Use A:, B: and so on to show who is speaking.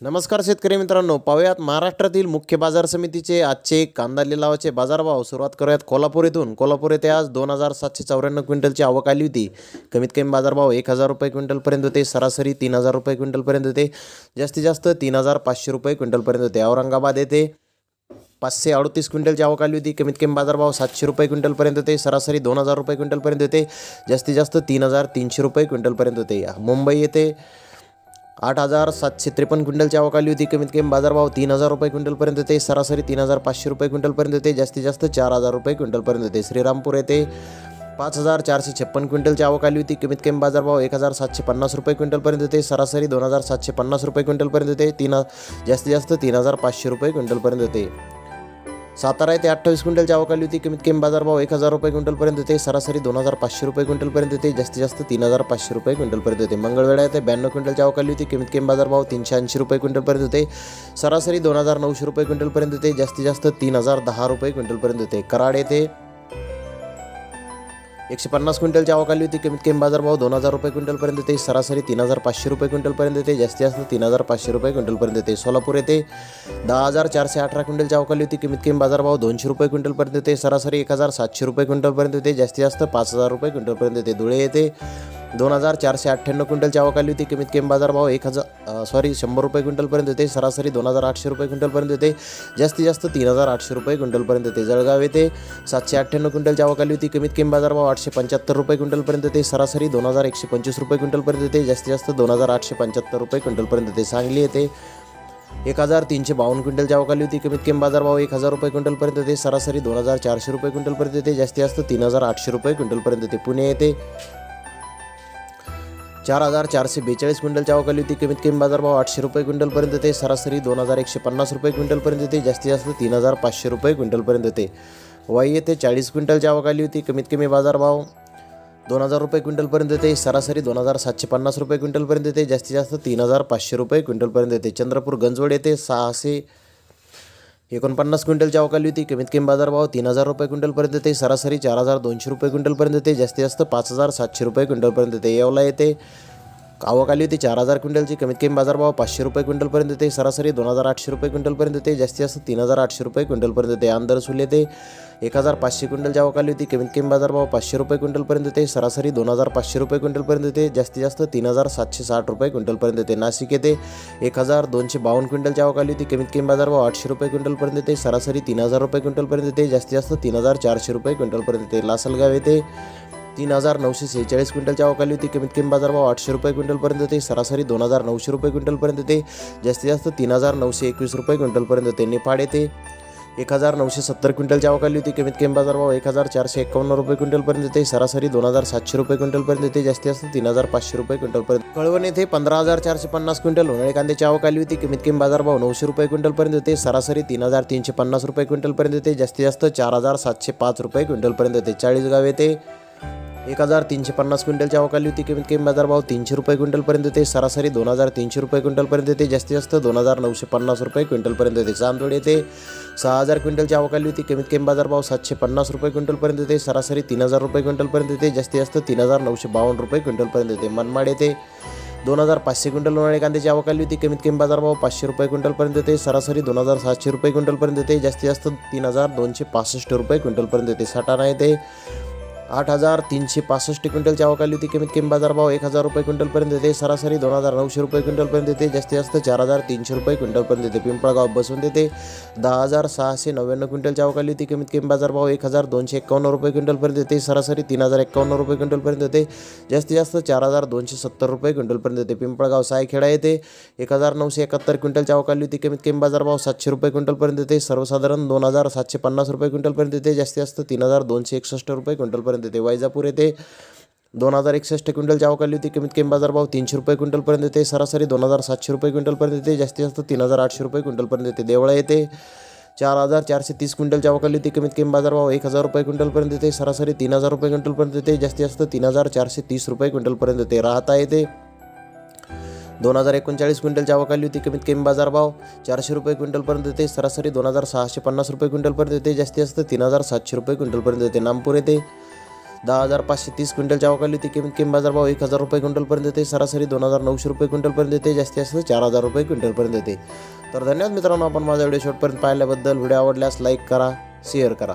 A: नमस्कार शेतकरी मित्रांनो, पाहूयात महाराष्ट्रातील मुख्य बाजार समितीचे आजचे कांदा लिलावाचे बाजारभाव. सुरुवात करूयात कोल्हापूर येथून. कोल्हापूर येथे आज 2,794 क्विंटलची आवक आली होती. कमीत कमी बाजारभाव 1,000 रुपये क्विंटलपर्यंत होते. सरासरी 3,000 रुपये क्विंटलपर्यंत होते. जास्तीत जास्त 3,500 रुपये क्विंटलपर्यंत होते. औरंगाबाद येथे 538 क्विंटलची आवक आली होती. कमीत कमी बाजारभाव 700 रुपये क्विंटलपर्यंत होते. सरासरी 2,000 रुपये क्विंटलपर्यंत होते. जास्तीत जास्त 3,300 रुपये क्विंटलपर्यंत होते. मुंबई येथे 8,753 क्विंटलची आवक आली होती. कमीत कमी बाजारभाव 3,000 रुपये क्विंटलपर्यंत होते. सरासरी 3,500 रुपये क्विंटलपर्यंत होते. जास्तीत जास्त 4,000 रुपये क्विंटलपर्यंत होते. श्रीरामपूर येथे 5,456 क्विंटलची आवक आली होती. कमीत कमी बाजारभाव 1,750 रुपये क्विंटलपर्यंत होते. सरासरी 2,750 रुपये क्विंटलपर्यंत होते. जास्तीत जास्त 3,500 रुपये क्विंटलपर्यंत होते. सातारा येथे 28 क्विंटलची आवक आली होती. कमीत कमी बाजारभाव 1,000 रुपये क्विंटलपर्यंत होते. सरासरी 2,500 रुपये क्विंटलपर्यंत होते. जास्तीत जास्त 3,500 रुपये क्विंटलपर्यंत होते. मंगळवेढा येथे 92 क्विंटलची आवक आली होती. कमीत कमी बाजारभाव 380 रुपये क्विंटलपर्यंत होते. सरासरी 2,900 रुपये क्विंटलपर्यंत होते. जास्तीत जास्त 3,010 रुपये क्विंटलपर्यंत होते. कराड येथे 150 क्विंटलची आवक आली होती. कमीत कमी बाजारभाव 2,000 रुपये क्विंटलपर्यंत होते. सरासरी 3,500 रुपये क्विंटलपर्यंत होते. जास्तीत जास्त 3,500 रुपये क्विंटलपर्यंत होते. सोलापूर येथे 10,418 क्विंटलची आवक आली होती. कमीत कमी बाजारभाव 200 रुपये क्विंटलपर्यंत होते. सरासरी 1,700 रुपये क्विंटलपर्यंत होते. जास्तीत जास्त 5,000 रुपये क्विंटलपर्यंत होते. धुळे येथे 2,498 क्विंटलची आवक आली होती. कमीत कमी बाजारभाव 100 रुपये क्विंटलपर्यंत होते. सरासरी 2,800 रुपये क्विंटलपर्यंत होते. जास्तीत जास्त 3,800 रुपये क्विंटलपर्यंत होते. जळगाव येथे 798 क्विंटलची आवक आली होती. कमीत कमी बाजारभाव 875 रुपये क्विंटलपर्यंत होते. सरासरी 2,125 रुपये क्विंटलपर्यंत होते. जास्तीत जास्त 2,875 रुपये क्विंटलपर्यंत होते. सांगली येथे 1,352 क्विंटलची आवक आली होती. कमीत कमी बाजारभाव 1,000 रुपये क्विंटलपर्यंत होते. सरासरी 2,400 रुपये क्विंटलपर्यंत होते. जास्तीत जास्त 3,800 रुपये क्विंटलपर्यंत होते. पुणे येथे 4,442 क्विंटलची आवक आली होती. कमीत कमी बाजारभाव 800 रुपये क्विंटलपर्यंत होते. सरासरी 2,150 रुपये क्विंटलपर्यंत होते. जास्तीत जास्त 3,500 रुपये क्विंटलपर्यंत होते. वाई येथे 40 क्विंटलची आवक आली होती. कमीत कमी बाजारभाव 2,000 रुपये क्विंटलपर्यंत होते. सरासरी 2,750 रुपये क्विंटलपर्यंत होते. जास्तीत जास्त 3,500 रुपये क्विंटलपर्यंत होते. चंद्रपूर गंजवड येथे 649 क्विंटलची आवक आली होती. कमीत कमी बाजारभाव 3,000 रुपये क्विंटलपर्यंत होते. सरासरी 4,200 रुपये क्विंटलपर्यंत होते. जास्तीत जास्त 5,700 रुपये क्विंटलपर्यंत होते. येवला येथे आवक आली होती 4,000 क्विंटलची. कमीत कमी बाजारभाव 500 रुपये क्विंटलपर्यंत होते. सरासरी 2,800 रुपये क्विंटलपर्यंत होते. जास्तीत जास्त 3,800 रुपये क्विंटलपर्यंत होते. आंदरसूल येथे 1,500 क्विंटलची आवक आली होती. कमीत कमी बाजारभाव 500 रुपये क्विंटलपर्यंत होते. सरासरी 2,500 रुपये क्विंटलपर्यंत होते. जास्तीत जास्त 3,760 रुपये क्विंटलपर्यंत होते. नाशिक येथे 1,252 क्विंटलची आवक आली होती. कमीत कमी बाजारभाव 800 रुपये क्विंटलपर्यंत होते. सरासरी 3,000 रुपये क्विंटलपर्यंत होते. जास्तीत जास्त 3,400 रुपये क्विंटलपर्यंत होते. लासलगाव येथे 3,946 क्विंटलची आवक आली होती. कमीत कमी बाजारभाव 800 रुपये क्विंटलपर्यंत होते. सरासरी 2,900 रुपये क्विंटलपर्यंत होते. जास्तीत जास्त 3,921 रुपये क्विंटलपर्यंत होते. निफाड येथे 1,970 क्विंटलची आवक आली होती. कमीत कमी बाजारभाव 1,451 रुपये क्विंटलपर्यंत होते. सरासरी 2,700 रुपये क्विंटलपर्यंत होते. जास्तीत जास्त 3,500 रुपये क्विंटलपर्यंत. कळवण येथे 15,450 क्विंटल उन्हाळी कांद्याची आवक आली होती. कमीत कमी बाजारभाव 900 रुपये क्विंटलपर्यंत होते. सरासरी 3,350 रुपये क्विंटलपर्यंत होते. जास्तीत जास्त 4,705 रुपये क्विंटलपर्यंत होते. चाळीसगाव येथे 1,350 क्विंटलची आवक आली होती. कमीत कमी बाजारभाव 300 रुपये क्विंटलपर्यंत होते. सरासरी 2,300 रुपये क्विंटलपर्यंत होते. जास्तीत जास्त 2,950 रुपये क्विंटलपर्यंत होते. चांदोड येथे 6,000 क्विंटलची आवक आली होती. कमीत कमी बाजारभाव 750 रुपये क्विंटलपर्यंत होते. सरासरी 3,000 रुपये क्विंटलपर्यंत होते. जास्तीत जास्त 3,952 रुपये क्विंटलपर्यंत होते. मनमाड येथे 2,500 क्विंटल उन्हाळी कांद्याची आवक आली होती. कमीत कमी बाजारभाव 500 रुपये क्विंटलपर्यंत होते. सरासरी 2,700 रुपये क्विंटलपर्यंत होते. जास्तीत जास्त 3,265 रुपये क्विंटलपर्यंत होते. सटाणा येथे 8,365 क्विंटलची आवक आली होती. कमीत कमी बाजारभाव 1,000 रुपये क्विंटलपर्यंत होते. सरासरी 2,900 रुपये क्विंटलपर्यंत होते. जास्तीत जास्त 4,300 रुपये क्विंटलपर्यंत होते. पिंपळगाव बसवंत येथे 10,699 क्विंटलची आवक आली होती. कमीत कमी बाजारभाव 1,251 रुपये क्विंटलपर्यंत होते. सरासरी 3,051 रुपये क्विंटलपर्यंत होते. जास्तीत जास्त 4,270 रुपये क्विंटलपर्यंत होते. पिंपळगाव सायखेडा येथे 1,971 क्विंटलची आवक आली होती. कमीत कमी बाजारभाव 700 रुपये क्विंटलपर्यंत होते. सर्वसाधारण 2,750 रुपये क्विंटलपर्यंत होते. जास्तीत जास्त 3,261 रुपये क्विंटलपर्यंत होते. वैजापूर येथे 2,061 क्विंटलची आवक आली होती. कमीत कमी बाजारभाव 300 रुपये क्विंटलपर्यंत होते. सरासरी 2,700 रुपये क्विंटलपर्यंत होते. जास्तीत जास्त 3,800 रुपये क्विंटलपर्यंत होते. देवळा येथे 4,430 क्विंटलची आवक आली होती. कमीत कमी बाजारभाव 1,000 रुपये क्विंटलपर्यंत होते. सरासरी 3,000 रुपये क्विंटलपर्यंत होते. जास्तीत जास्त 3,430 रुपये क्विंटलपर्यंत होते. राहता येथे 2,039 क्विंटलची आवक आली होती. कमीत कमी बाजारभाव 400 रुपये क्विंटलपर्यंत होते. सरासरी 2,650 रुपये क्विंटलपर्यंत होते. जास्तीत जास्त 3,700 रुपये क्विंटलपर्यंत होते. नागपूर येथे 10,530 क्विंटलची आवक आली होती. कमीत कमी बाजारभाव 1,000 रुपये क्विंटलपर्यंत येते. सरासरी 2,900 रुपये क्विंटलपर्यंत येते. जास्तीत जास्त 4,000 रुपये क्विंटलपर्यंत येते. तर धन्यवाद मित्रांनो, आपण माझा व्हिडिओ शेवटपर्यंत पाहिल्याबद्दल. व्हिडिओ आवडल्यास लाईक करा, शेअर करा.